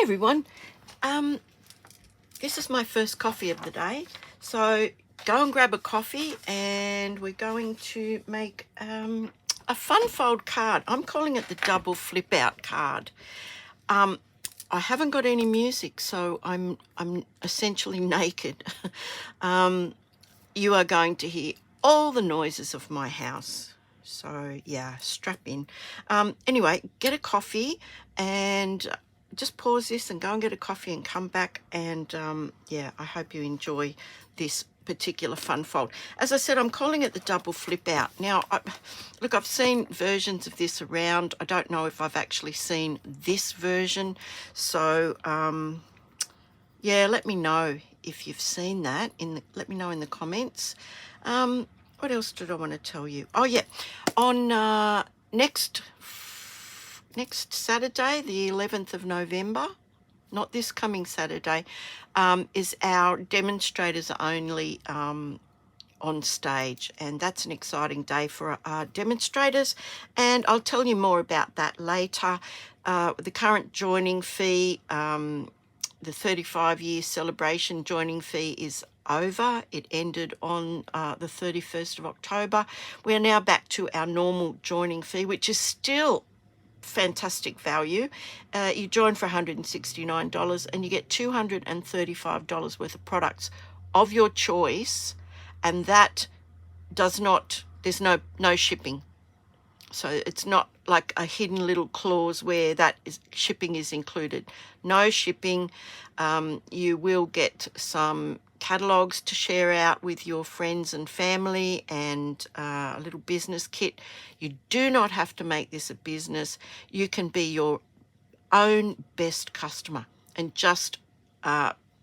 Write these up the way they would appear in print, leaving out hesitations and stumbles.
everyone. This is my first coffee of the day, so go and grab a coffee and we're going to make a fun fold card. I'm calling it the double flip out card. I haven't got any music, so I'm essentially naked. You are going to hear all the noises of my house, so yeah, strap in. Anyway, get a coffee and just pause this and go and get a coffee and come back, and yeah, I hope you enjoy this particular fun fold. As I said, I'm calling it the double flip out. Now, look, I've seen versions of this around. I don't know if I've actually seen this version, so yeah, let me know if you've seen that. Let me know in the comments. What else did I want to tell you? Oh yeah, on next Saturday, the 11th of November, not this coming Saturday, is our demonstrators only on stage, and that's an exciting day for our demonstrators, and I'll tell you more about that later. The current joining fee, the 35-year celebration joining fee is over. It ended on the 31st of October. We are now back to our normal joining fee, which is still fantastic value. You join for $169 and you get $235 worth of products of your choice, and that does not, there's no shipping. So it's not like a hidden little clause where that is shipping is included. No shipping. You will get some catalogs to share out with your friends and family, and a little business kit. You do not have to make this a business. You can be your own best customer and just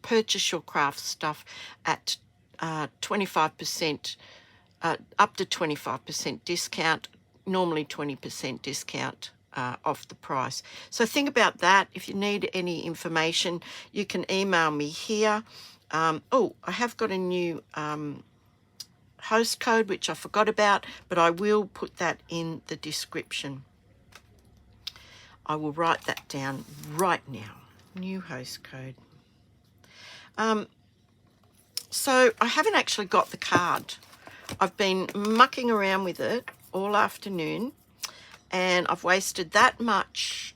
purchase your craft stuff at 25%, up to 25% discount, normally 20% discount off the price. So think about that. If you need any information, you can email me here. Oh, I have got a new host code, which I forgot about, but I will put that in the description. I will write that down right now. New host code. So I haven't actually got the card. I've been mucking around with it all afternoon, and I've wasted that much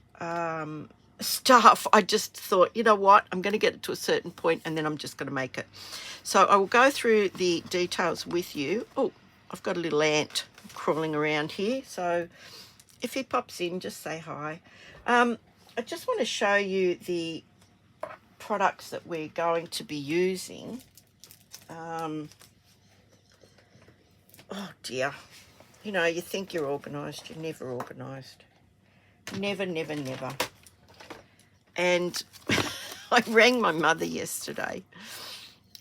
stuff. I just thought, you know what, I'm going to get it to a certain point and then I'm just going to make it. So I will go through the details with you. Oh, I've got a little ant crawling around here, so if he pops in, just say hi. I just want to show you the products that we're going to be using. Oh dear, you know, you think you're organised, you're never organised. Never, never, never. And I rang my mother yesterday.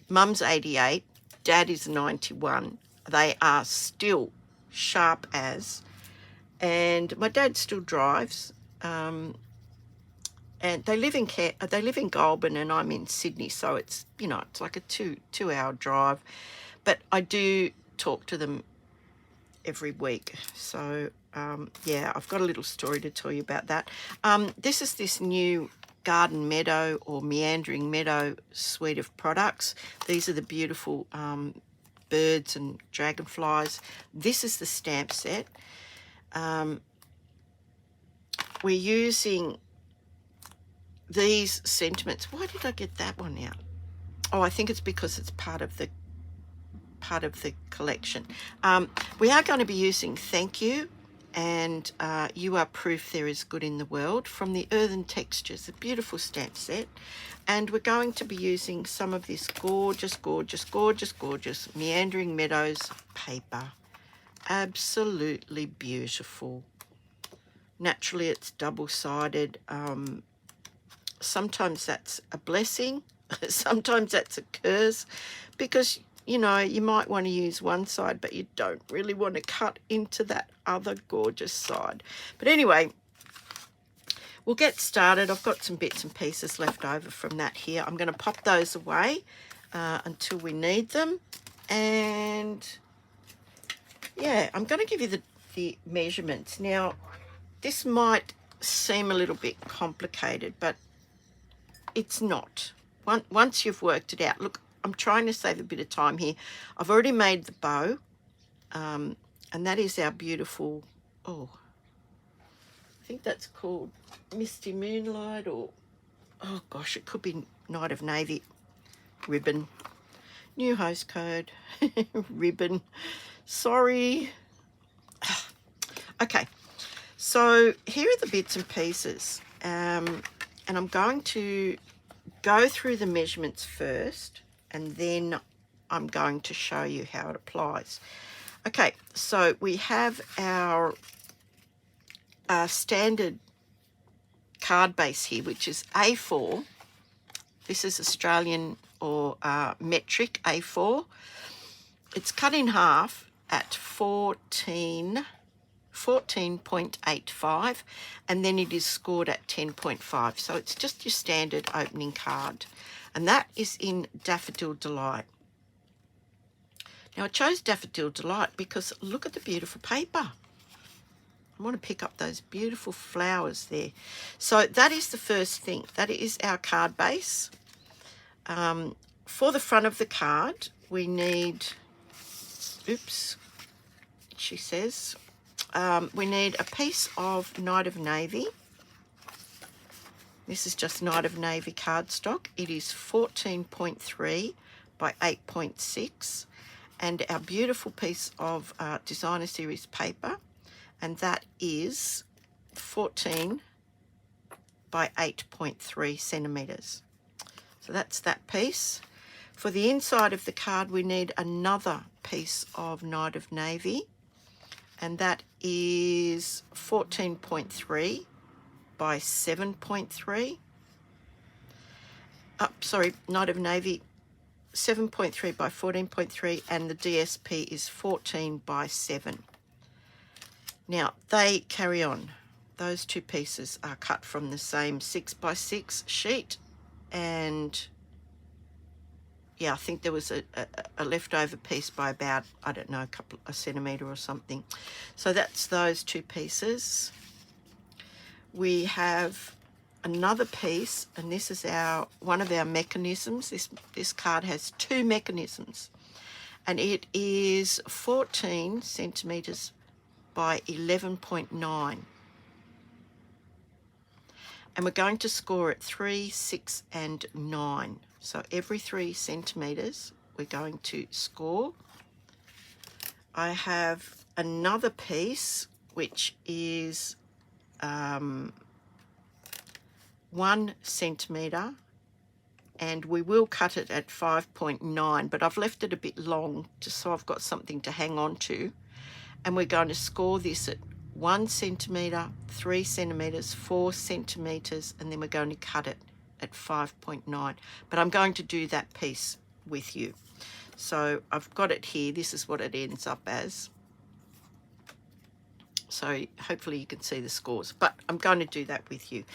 Mum's 88, Dad is 91. They are still sharp as, and my dad still drives. And they live in Goulburn, and I'm in Sydney, so it's, you know, it's like a two-hour drive. But I do talk to them every week, so yeah, I've got a little story to tell you about that. This is this new Garden Meadow or Meandering Meadow suite of products. These are the beautiful birds and dragonflies. This is the stamp set. We're using these sentiments. Why did I get that one out? Oh, I think it's because it's part of the collection. We are going to be using Thank You and You Are Proof There Is Good in the World from the Earthen Textures, a beautiful stamp set. And we're going to be using some of this gorgeous, gorgeous, gorgeous, gorgeous Meandering Meadows paper. Absolutely beautiful. Naturally, it's double-sided. Sometimes that's a blessing. Sometimes that's a curse, because you know, you might want to use one side, but you don't really want to cut into that other gorgeous side. But anyway, we'll get started. I've got some bits and pieces left over from that here. I'm going to pop those away until we need them. And yeah, I'm going to give you the measurements. Now, this might seem a little bit complicated, but it's not. Once you've worked it out, look, I'm trying to save a bit of time here. I've already made the bow, and that is our beautiful, oh, I think that's called Misty Moonlight, or, oh gosh, it could be Night of Navy ribbon. New host code, ribbon, sorry. Okay, so here are the bits and pieces, and I'm going to go through the measurements first, and then I'm going to show you how it applies. Okay, so we have our standard card base here, which is A4. This is Australian or metric A4. It's cut in half at 14.85, and then it is scored at 10.5. So it's just your standard opening card, and that is in Daffodil Delight. Now I chose Daffodil Delight because look at the beautiful paper. I want to pick up those beautiful flowers there. So that is the first thing. That is our card base. For the front of the card, we need, oops, she says, we need a piece of Night of Navy. This is just Night of Navy cardstock. It is 14.3 by 8.6, and our beautiful piece of Designer Series paper, and that is 14 by 8.3 centimetres. So that's that piece. For the inside of the card, we need another piece of Night of Navy, and that is 14.3 by 7.3. Sorry, Night of Navy, 7.3 by 14.3, and the DSP is 14 by 7. Now, they carry on. Those two pieces are cut from the same 6 by 6 sheet, and yeah, I think there was a leftover piece by about, I don't know, a centimetre or something. So that's those two pieces. We have another piece, and this is one of our mechanisms. This card has two mechanisms, and it is 14 centimetres by 11.9. And we're going to score at 3, 6, and 9. So every 3 centimetres we're going to score. I have another piece which is 1 centimetre, and we will cut it at 5.9, but I've left it a bit long just so I've got something to hang on to. And we're going to score this at 1 centimetre, 3 centimetres, 4 centimetres, and then we're going to cut it at 5.9. But I'm going to do that piece with you. So I've got it here. This is what it ends up as. So hopefully you can see the scores, but I'm going to do that with you.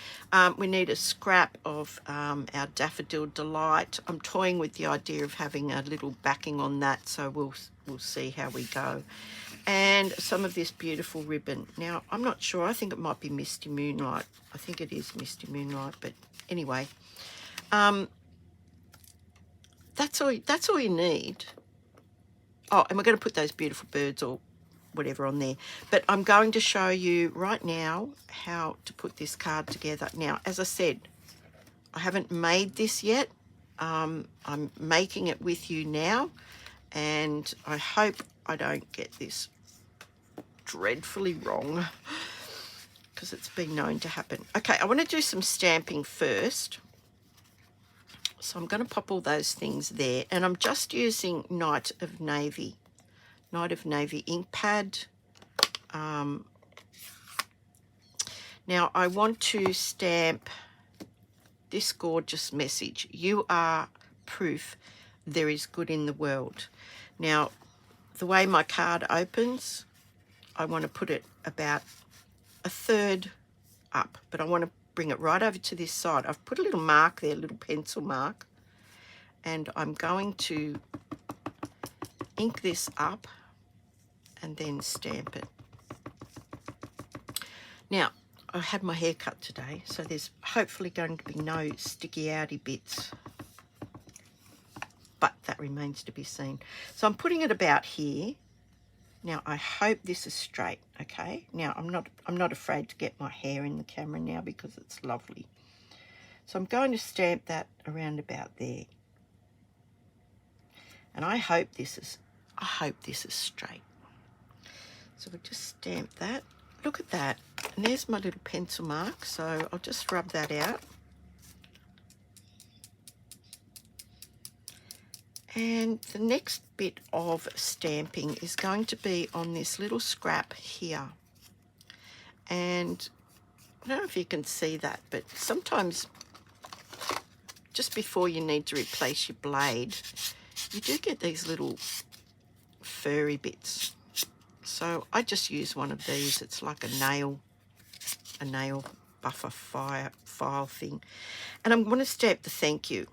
We need a scrap of our Daffodil Delight. I'm toying with the idea of having a little backing on that, so we'll see how we go. And some of this beautiful ribbon. Now, I'm not sure. I think it might be Misty Moonlight. I think it is Misty Moonlight, but anyway. That's all you need. Oh, and we're going to put those beautiful birds or whatever on there. But I'm going to show you right now how to put this card together. Now, as I said, I haven't made this yet. I'm making it with you now, and I hope I don't get this dreadfully wrong, because it's been known to happen. Okay, I want to do some stamping first. So I'm going to pop all those things there, and I'm just using Night of Navy ink pad. Now I want to stamp this gorgeous message: you are proof there is good in the world. Now, the way my card opens, I want to put it about a third up, but I want to bring it right over to this side. I've put a little mark there, a little pencil mark, and I'm going to ink this up and then stamp it. Now, I had my hair cut today, so there's hopefully going to be no sticky outy bits, but that remains to be seen. So I'm putting it about here. Now I hope this is straight, okay? Now I'm not afraid to get my hair in the camera now because it's lovely. So I'm going to stamp that around about there. And I hope this is straight. So we'll just stamp that. Look at that. And there's my little pencil mark. So I'll just rub that out. And the next bit of stamping is going to be on this little scrap here. And I don't know if you can see that, but sometimes just before you need to replace your blade, you do get these little furry bits. So I just use one of these. It's like a nail buffer file thing. And I'm going to stamp the thank you.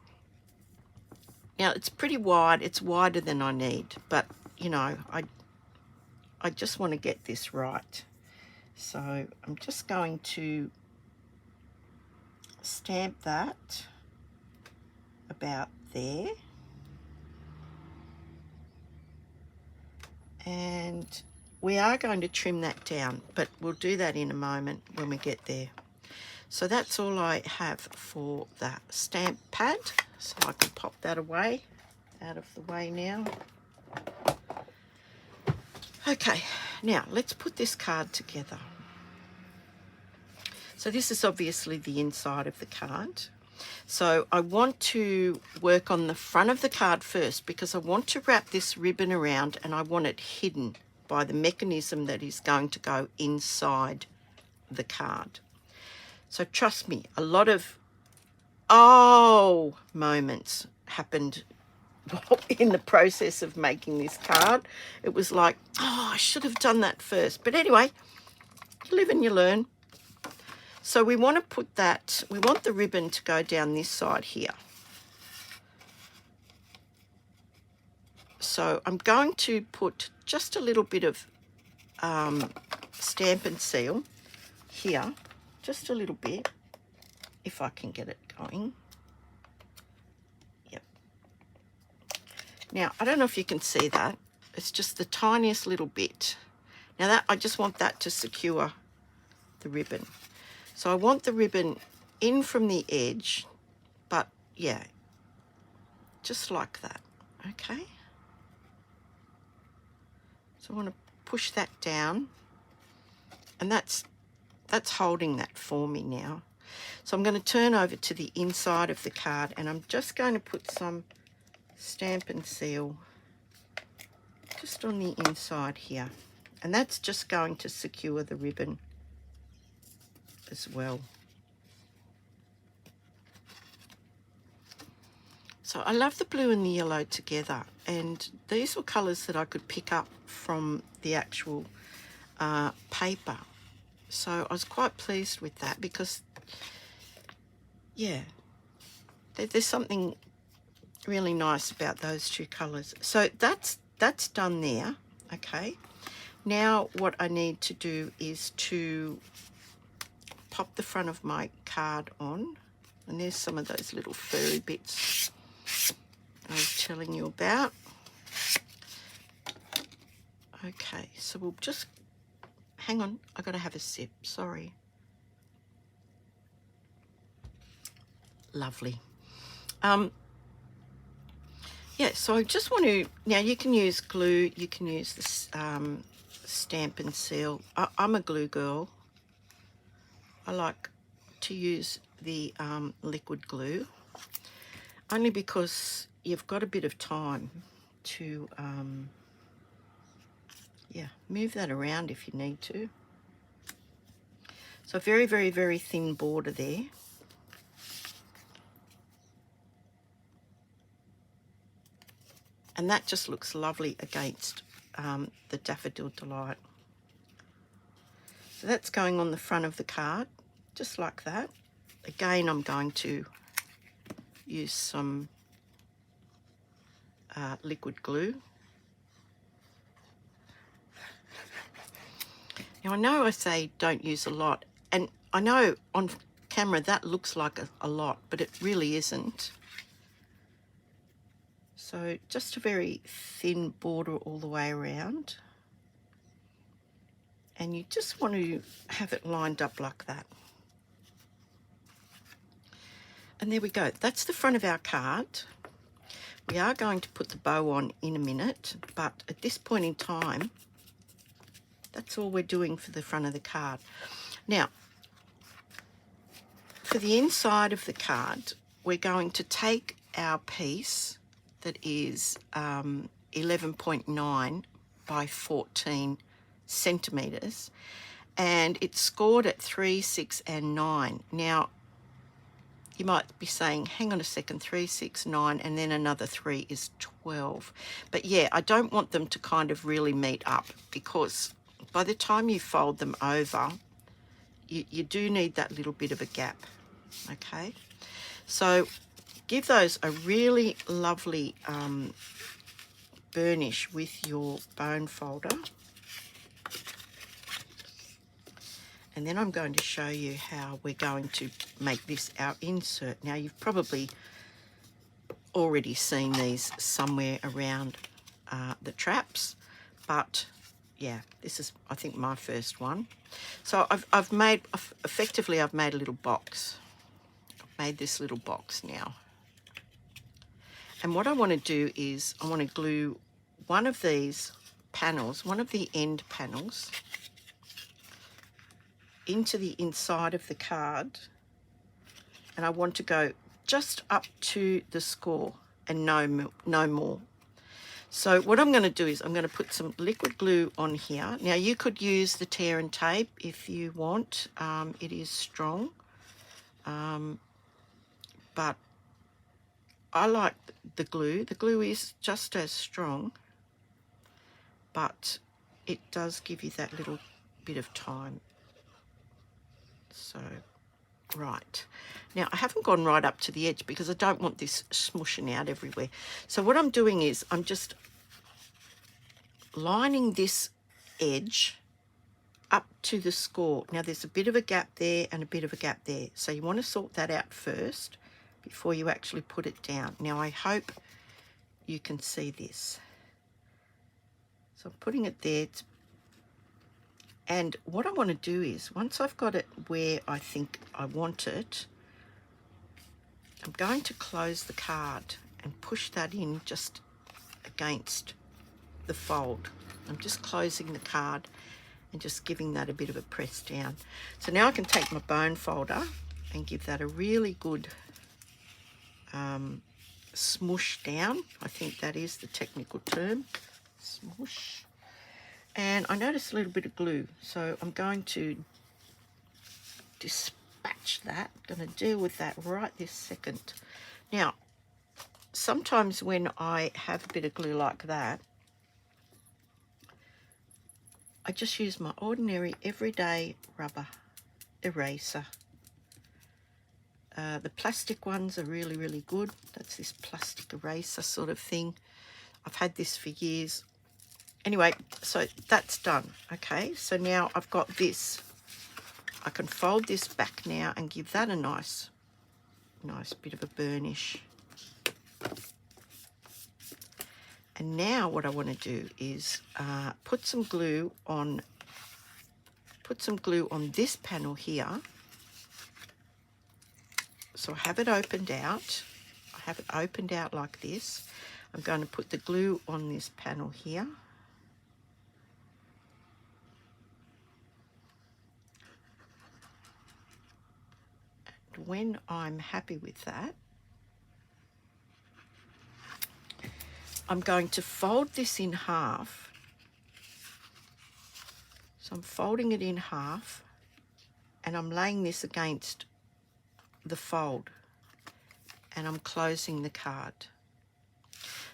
Now it's pretty wide. It's wider than I need, but you know, I just want to get this right. So I'm just going to stamp that about there. And we are going to trim that down, but we'll do that in a moment when we get there. So that's all I have for the stamp pad. So I can pop that away, out of the way now. Okay, now let's put this card together. So this is obviously the inside of the card. So I want to work on the front of the card first because I want to wrap this ribbon around and I want it hidden by the mechanism that is going to go inside the card. So trust me, a lot of moments happened in the process of making this card. It was like, I should have done that first. But anyway, you live and you learn. So we want to put that, we want the ribbon to go down this side here. So I'm going to put just a little bit of Stamp and Seal here, just a little bit, if I can get it going. Yep. Now, I don't know if you can see that. It's just the tiniest little bit. Now that, I just want that to secure the ribbon. So I want the ribbon in from the edge, but yeah, just like that, okay? So I want to push that down, and that's holding that for me now. So I'm going to turn over to the inside of the card, and I'm just going to put some Stamp and Seal just on the inside here, and that's just going to secure the ribbon as well. So I love the blue and the yellow together, and these were colours that I could pick up from the actual paper. So I was quite pleased with that because, yeah, there's something really nice about those two colours. So that's done there, okay? Now what I need to do is to pop the front of my card on, and there's some of those little furry bits I was telling you about. Okay, so we'll just, hang on, I gotta have a sip, sorry. Lovely. Yeah, so I just want to, now you can use glue, you can use this Stamp and Seal. I'm a glue girl. I like to use the liquid glue, only because you've got a bit of time to, yeah, move that around if you need to. So very, very, very thin border there. And that just looks lovely against the Daffodil Delight. So that's going on the front of the card, just like that. Again, I'm going to use some liquid glue. Now I know I say don't use a lot, and I know on camera that looks like a lot, but it really isn't. So just a very thin border all the way around. And you just want to have it lined up like that. And there we go. That's the front of our card. We are going to put the bow on in a minute, but at this point in time, that's all we're doing for the front of the card. Now, for the inside of the card, we're going to take our piece that is 11.9 by 14 centimetres, and it's scored at 3, 6 and 9. Now, you might be saying, hang on a second, 3, 6, 9, and then another 3 is 12. But yeah, I don't want them to kind of really meet up, because by the time you fold them over, you do need that little bit of a gap, okay? So give those a really lovely burnish with your bone folder. And then I'm going to show you how we're going to make this our insert. Now, you've probably already seen these somewhere around the traps, but yeah, this is, I think, my first one. So I've made a little box. I've made this little box now. And what I want to do is I want to glue one of these panels, one of the end panels, into the inside of the card, and I want to go just up to the score and no more. So what I'm going to do is I'm going to put some liquid glue on here. Now, you could use the tear and tape if you want. It is strong, but I like the glue. The glue is just as strong, but it does give you that little bit of time. So, right. Now, I haven't gone right up to the edge because I don't want this smushing out everywhere. So what I'm doing is I'm just lining this edge up to the score. Now, there's a bit of a gap there and a bit of a gap there. So you want to sort that out first before you actually put it down. Now, I hope you can see this. So I'm putting it there. And what I want to do is, once I've got it where I think I want it, I'm going to close the card and push that in just against the fold. I'm just closing the card and just giving that a bit of a press down. So now I can take my bone folder and give that a really good smush down. I think that is the technical term, smush. And I noticed a little bit of glue, so I'm going to dispatch that. I'm going to deal with that right this second. Now, sometimes when I have a bit of glue like that, I just use my ordinary everyday rubber eraser. The plastic ones are really, really good. That's this plastic eraser sort of thing. I've had this for years. Anyway, so that's done, okay? So now I've got this. I can fold this back now and give that a nice bit of a burnish. And now what I want to do is put some glue on this panel here. So I have it opened out. I have it opened out like this. I'm going to put the glue on this panel here. When I'm happy with that, I'm going to fold this in half. So I'm folding it in half and I'm laying this against the fold and I'm closing the card.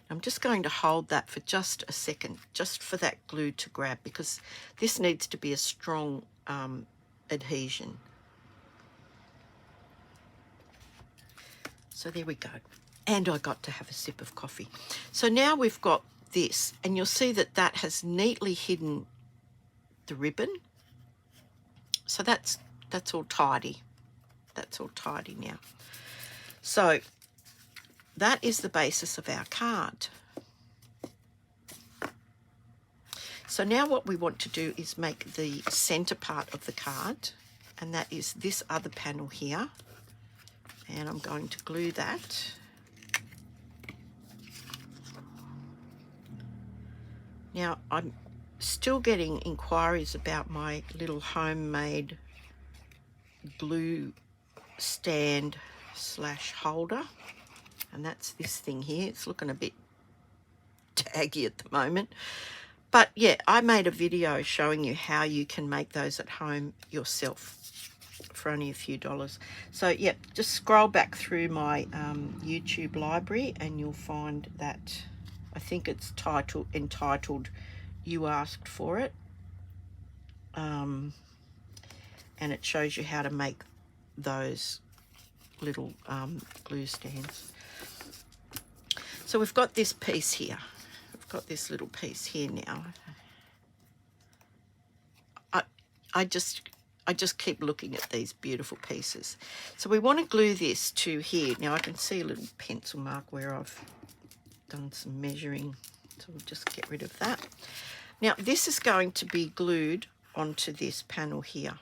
I'm just going to hold that for just a second, just for that glue to grab, because this needs to be a strong adhesion. So there we go. And I got to have a sip of coffee. So now we've got this, and you'll see that that has neatly hidden the ribbon. So that's That's all tidy. That's all tidy now. So that is the basis of our card. So now what we want to do is make the center part of the card, and that is this other panel here. And I'm going to glue that. Now I'm still getting inquiries about my little homemade glue stand / holder, and that's this thing here. It's looking a bit taggy at the moment, but yeah, I made a video showing you how you can make those at home yourself for only a few dollars. So yeah, just scroll back through my YouTube library and you'll find that I think it's entitled You Asked For It, and it shows you how to make those little glue stands. So we've got this piece here. We've got this little piece here now. I just keep looking at these beautiful pieces. So we want to glue this to here. Now I can see a little pencil mark where I've done some measuring, so we'll just get rid of that. Now this is going to be glued onto this panel here,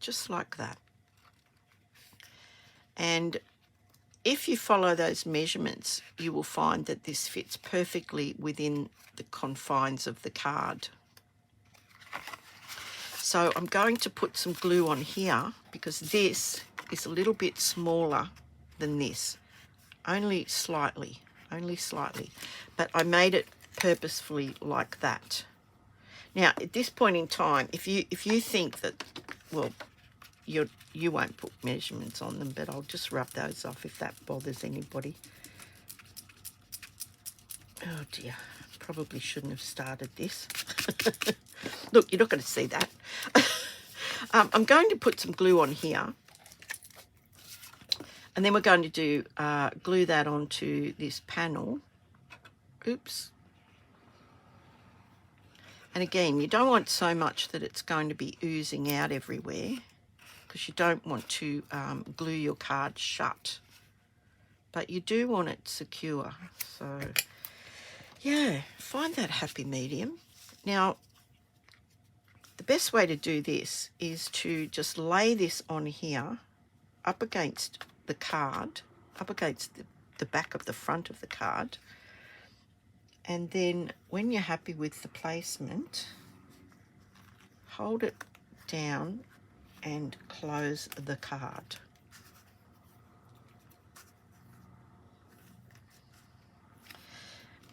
just like that. And if you follow those measurements, you will find that this fits perfectly within the confines of the card. So I'm going to put some glue on here because this is a little bit smaller than this, only slightly, but I made it purposefully like that. Now at this point in time, if you think that, well, you won't put measurements on them, but I'll just rub those off if that bothers anybody. Oh dear, probably shouldn't have started this. Look, you're not going to see that. I'm going to put some glue on here, and then we're going to do glue that onto this panel. Oops. And again, you don't want so much that it's going to be oozing out everywhere, because you don't want to glue your card shut, but you do want it secure. So yeah, find that happy medium. Now the best way to do this is to just lay this on here up against the card, up against the back of the front of the card, and then when you're happy with the placement, hold it down and close the card.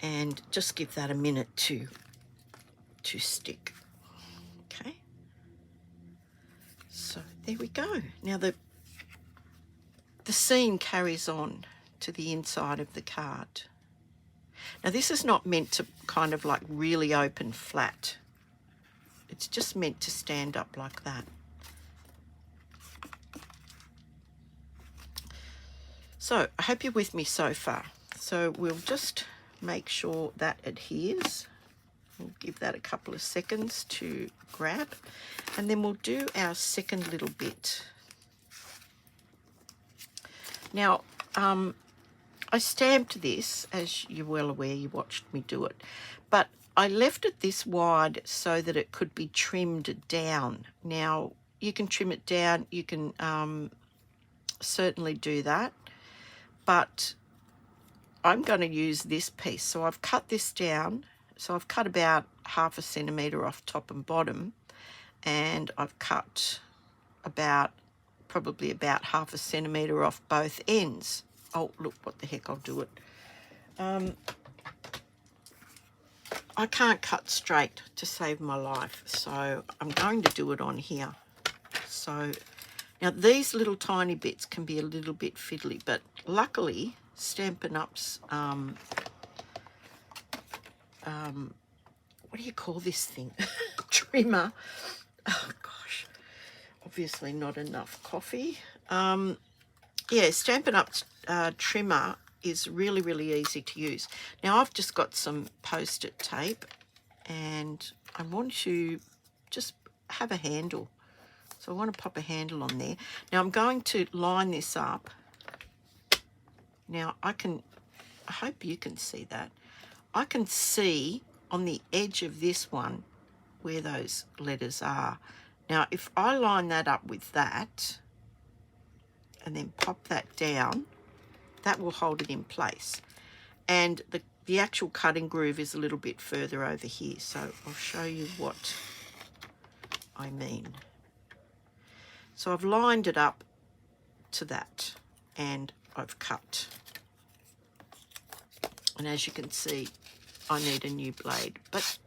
And just give that a minute to stick. Okay. So there we go. Now the seam carries on to the inside of the card. Now this is not meant to kind of like really open flat. It's just meant to stand up like that. So I hope you're with me so far. So we'll just make sure that adheres. We'll give that a couple of seconds to grab, and then we'll do our second little bit. Now, I stamped this, as you're well aware, you watched me do it, but I left it this wide so that it could be trimmed down. Now, you can trim it down, you can certainly do that, but I'm going to use this piece. So I've cut this down. So I've cut about 1/2 centimetre off top and bottom, and I've cut probably about 1/2 centimetre off both ends. Oh, look, what the heck, I'll do it. I can't cut straight to save my life, so I'm going to do it on here. So now these little tiny bits can be a little bit fiddly, but luckily Stampin' Up's what do you call this thing? Trimmer. Oh gosh, obviously not enough coffee. Yeah, Stampin' Up's trimmer is really, really easy to use. Now I've just got some post-it tape, and I want to just have a handle So I want to pop a handle on there. Now I'm going to line this up. Now I hope you can see that. I can see on the edge of this one where those letters are. Now if I line that up with that and then pop that down, that will hold it in place. And the actual cutting groove is a little bit further over here, so I'll show you what I mean. So I've lined it up to that and I've cut. And as you can see, I need a new blade, but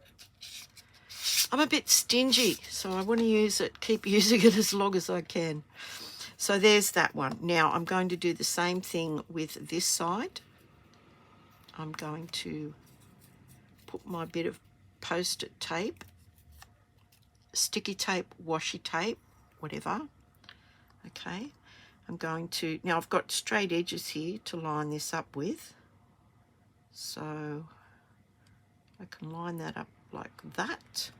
I'm a bit stingy, so I want to keep using it as long as I can. So there's that one. Now I'm going to do the same thing with this side. I'm going to put my bit of post-it tape, sticky tape, washi tape, whatever. Okay, I'm going to, now I've got straight edges here to line this up with. So I can line that up like that.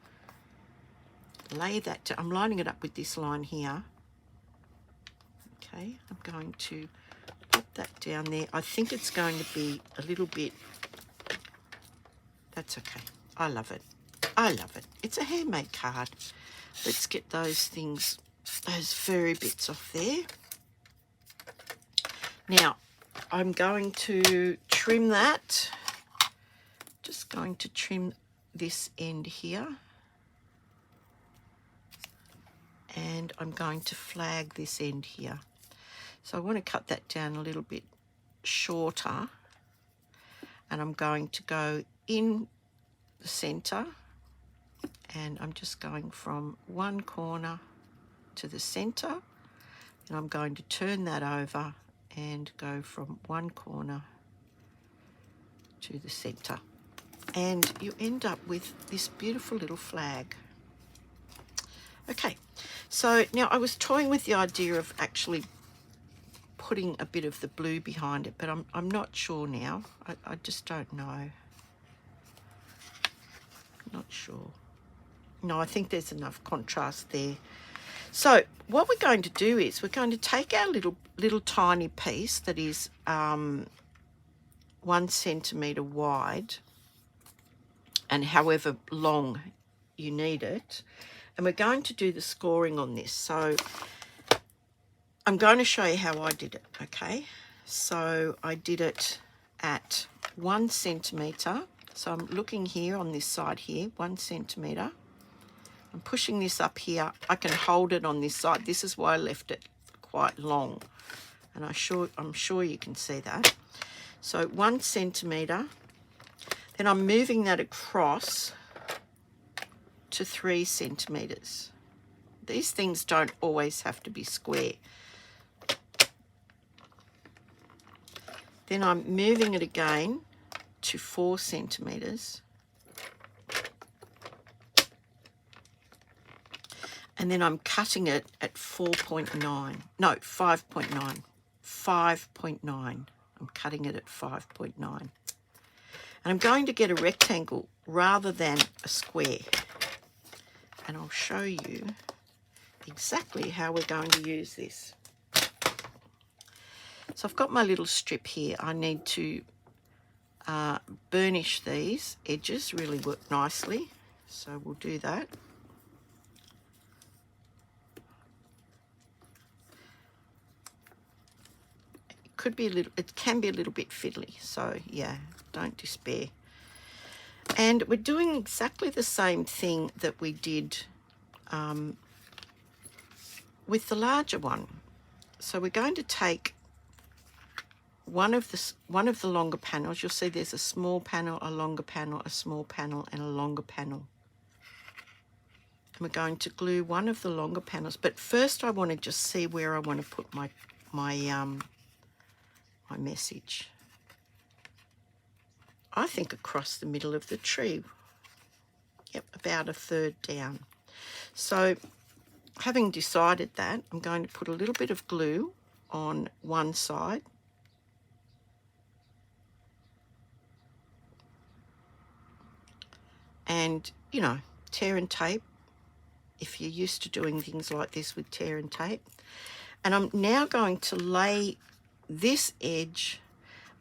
Lay that down. I'm lining it up with this line here. Okay, I'm going to put that down there. I think it's going to be a little bit, that's okay. I love it. I love it. It's a handmade card. Let's get those things, those furry bits off there. Now, I'm going to trim that. Just going to trim this end here. And I'm going to flag this end here. So I want to cut that down a little bit shorter. And I'm going to go in the center. And I'm just going from one corner to the center. And I'm going to turn that over and go from one corner to the center. And you end up with this beautiful little flag. Okay, so now I was toying with the idea of actually putting a bit of the blue behind it, but I'm not sure now. I just don't know. Not sure. No, I think there's enough contrast there. So what we're going to do is we're going to take our little tiny piece that is 1 centimetre wide and however long you need it, and we're going to do the scoring on this. So I'm going to show you how I did it, okay? So I did it at 1 centimetre. So I'm looking here on this side here, 1 centimetre. I'm pushing this up here. I can hold it on this side. This is why I left it quite long. And I'm sure you can see that. So 1 centimetre. Then I'm moving that across to 3 centimetres. These things don't always have to be square. Then I'm moving it again to 4 centimetres. And then I'm cutting it at 4.9. No, 5.9. 5.9. I'm cutting it at 5.9. And I'm going to get a rectangle rather than a square. And I'll show you exactly how we're going to use this. So I've got my little strip here. I need to burnish these edges, really work nicely. So we'll do that. It can be a little bit fiddly, so yeah, don't despair. And we're doing exactly the same thing that we did with the larger one. So we're going to take one of the longer panels. You'll see there's a small panel, a longer panel, a small panel, and a longer panel. And we're going to glue one of the longer panels. But first, I want to just see where I want to put my message. I think across the middle of the tree. Yep, about a third down. So having decided that, I'm going to put a little bit of glue on one side. And, you know, tear and tape if you're used to doing things like this with tear and tape. And I'm now going to lay this edge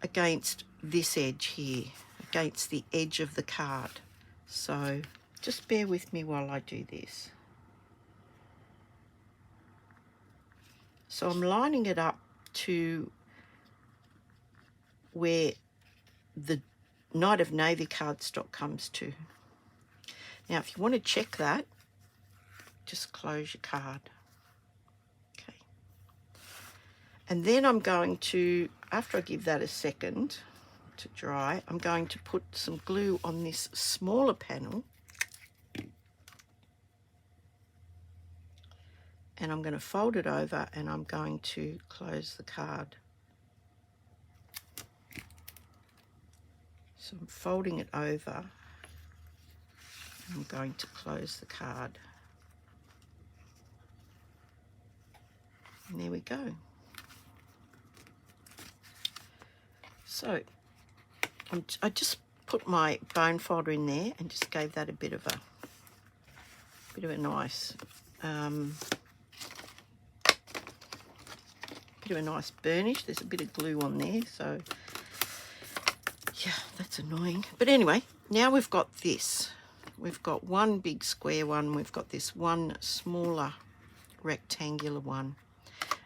against this edge here, against the edge of the card. So just bear with me while I do this. So I'm lining it up to where the Night of Navy cardstock comes to. Now, if you want to check that, just close your card. Okay. And then I'm going to, after I give that a second to dry, I'm going to put some glue on this smaller panel. And I'm going to fold it over and I'm going to close the card. So I'm folding it over and I'm going to close the card. And there we go. So I just put my bone folder in there and just gave that a bit of a nice burnish. There's a bit of glue on there, so yeah, that's annoying. But anyway, now we've got this. We've got one big square one, we've got this one smaller rectangular one,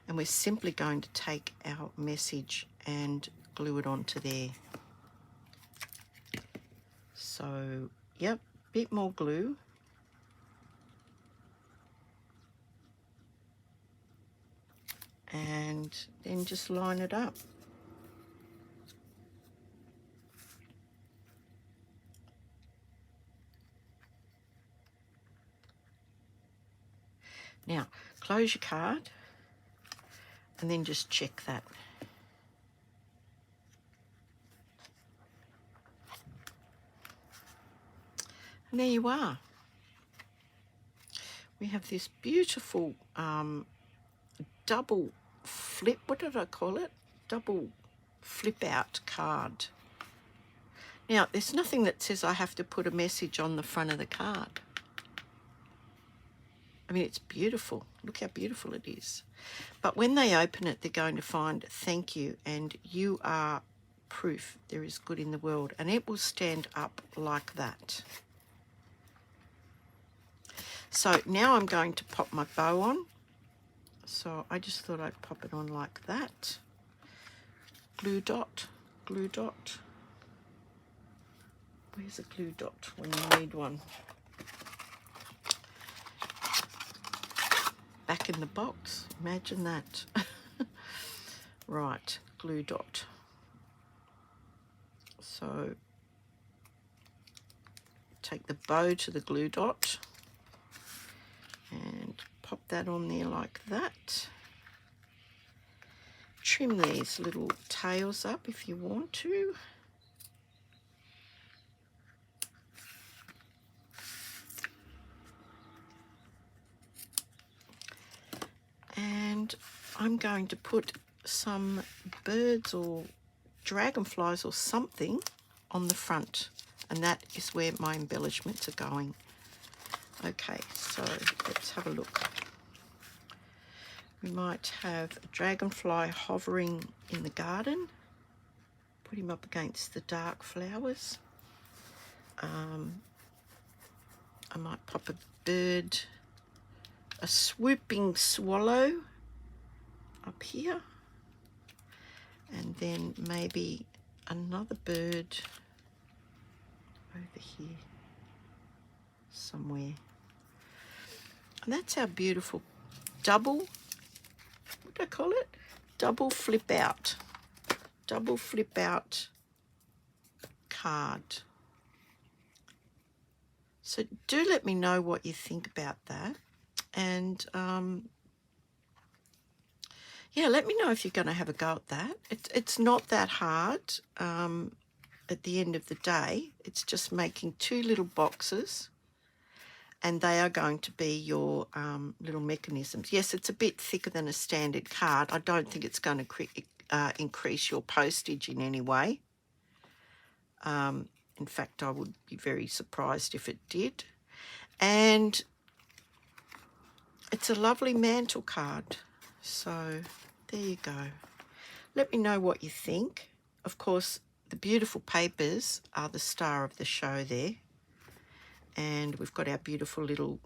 and we're simply going to take our message and glue it onto there. So, yep, bit more glue. And then just line it up. Now, close your card and then just check that. And there you are. We have this beautiful double flip, what did I call it? Double flip out card. Now, there's nothing that says I have to put a message on the front of the card. I mean, it's beautiful. Look how beautiful it is. But when they open it, they're going to find thank you and you are proof there is good in the world. And it will stand up like that. So now I'm going to pop my bow on. So I just thought I'd pop it on like that. Glue dot, glue dot. Where's a glue dot when you need one? Back in the box, imagine that. Right, glue dot. So take the bow to the glue dot and pop that on there like that. Trim these little tails up if you want to. And I'm going to put some birds or dragonflies or something on the front, and that is where my embellishments are going. Okay, so let's have a look. We might have a dragonfly hovering in the garden. Put him up against the dark flowers. I might pop a bird, a swooping swallow up here, and then maybe another bird over here somewhere. And that's our beautiful double, what do I call it? Double flip out card. So do let me know what you think about that. And yeah, let me know if you're going to have a go at that. It's not that hard at the end of the day. It's just making two little boxes, and they are going to be your little mechanisms. Yes, it's a bit thicker than a standard card. I don't think it's going to increase your postage in any way. In fact, I would be very surprised if it did. And It's a lovely mantle card. So there you go. Let me know what you think. Of course, the beautiful papers are the star of the show there. And we've got our beautiful little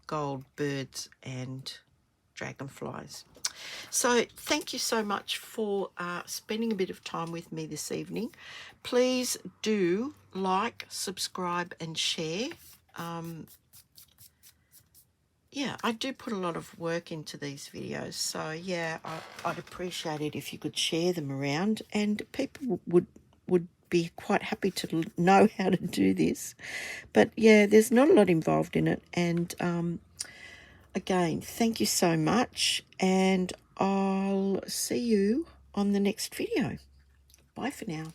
gold birds and dragonflies. So thank you so much for spending a bit of time with me this evening. Please do like, subscribe and share. Yeah, I do put a lot of work into these videos, so yeah, I'd appreciate it if you could share them around, and people would be quite happy to know how to do this. But yeah, there's not a lot involved in it, and again, thank you so much, and I'll see you on the next video. Bye for now.